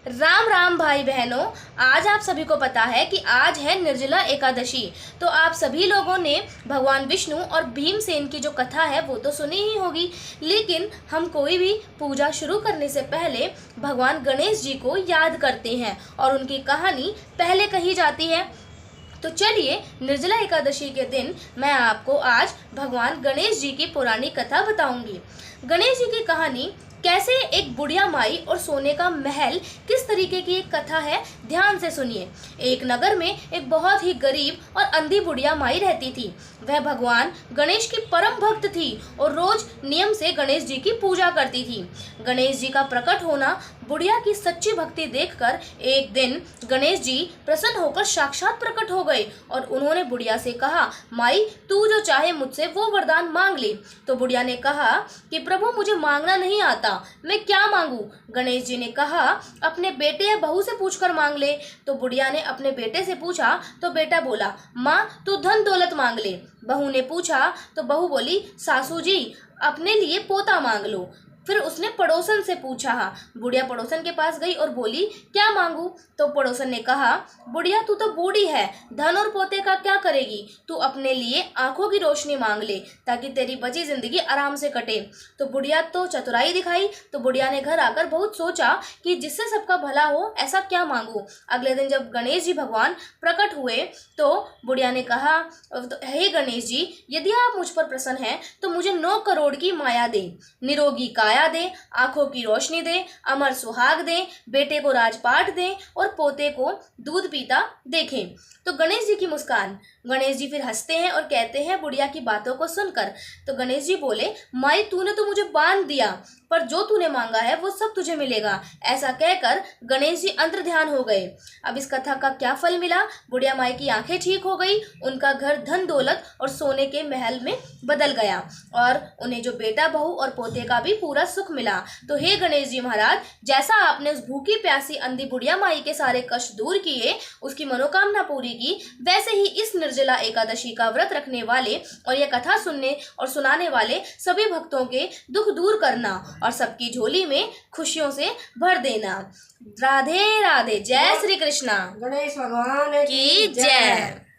राम राम भाई बहनों। आज आप सभी को पता है कि आज है निर्जला एकादशी। तो आप सभी लोगों ने भगवान विष्णु और भीमसेन की जो कथा है वो तो सुनी ही होगी, लेकिन हम कोई भी पूजा शुरू करने से पहले भगवान गणेश जी को याद करते हैं और उनकी कहानी पहले कही जाती है। तो चलिए, निर्जला एकादशी के दिन मैं आपको आज भगवान गणेश जी की पुरानी कथा बताऊंगी। गणेश जी की कहानी कैसे एक बुढ़िया माई और सोने का महल, किस तरीके की एक कथा है, ध्यान से सुनिए। एक नगर में एक बहुत ही गरीब और अंधी बुढ़िया माई रहती थी। वह भगवान गणेश की परम भक्त थी और रोज नियम से गणेश जी की पूजा करती थी। गणेश जी का प्रकट होना, बुढ़िया की सच्ची भक्ति देखकर एक दिन गणेश जी प्रसन्न होकर साक्षात प्रकट हो गए और उन्होंने बुढ़िया से कहा, माई तू जो चाहे मुझसे वो वरदान मांग ले। तो बुढ़िया ने कहा कि प्रभु मुझे मांगना नहीं आता, मैं क्या मांगू। गणेश जी ने कहा अपने बेटे या बहू से पूछकर मांग ले। तो बुढ़िया ने अपने बेटे से पूछा तो बेटा बोला, माँ तू धन दौलत मांग ले। बहू ने पूछा तो बहू बोली, सासू जी अपने लिए पोता मांग लो। फिर उसने पड़ोसन से पूछा। बुढ़िया पड़ोसन के पास गई और बोली, क्या मांगू। तो पड़ोसन ने कहा, बुढ़िया तू तो बूढ़ी है, धन और पोते का क्या करेगी, तू अपने लिए आंखों की रोशनी मांग ले ताकि तेरी बची जिंदगी आराम से कटे। तो बुढ़िया तो चतुराई दिखाई। तो बुढ़िया ने घर आकर बहुत सोचा कि जिससे सबका भला हो ऐसा क्या मांगू। अगले दिन जब गणेश जी भगवान प्रकट हुए तो बुढ़िया ने कहा, हे गणेश जी यदि आप मुझ पर प्रसन्न हैं तो मुझे 9 करोड़ की माया दे, निरोगी काया दे, आंखों की रोशनी दे, अमर सुहाग दे, बेटे को राजपाट दे और पोते को दूध पीता देखें। तो गणेश जी की मुस्कान। गणेश जी फिर हंसते हैं और कहते हैं बुढ़िया की बातों को सुनकर। तो गणेश जी बोले, माई तूने तो मुझे बांध दिया, पर जो तूने मांगा है वो सब तुझे मिलेगा। ऐसा कहकर गणेश जी अंतर्ध्यान हो गए। अब इस कथा का क्या फल मिला। बुढ़िया माई की आंखें ठीक हो गई, उनका घर धन दौलत और सोने के महल में बदल गया और उन्हें जो बेटा बहू और पोते का भी पूरा सुख मिला। तो हे गणेश जी महाराज, जैसा आपने उस भूखी प्यासी अंधी बुढ़िया माई के सारे कष्ट दूर किए, उसकी मनोकामना पूरी की, वैसे ही इस निर्जला एकादशी का व्रत रखने वाले और यह कथा सुनने और सुनाने वाले सभी भक्तों के दुख दूर करना और सबकी झोली में खुशियों से भर देना। राधे राधे। जय श्री कृष्णा। गणेश भगवान की जय।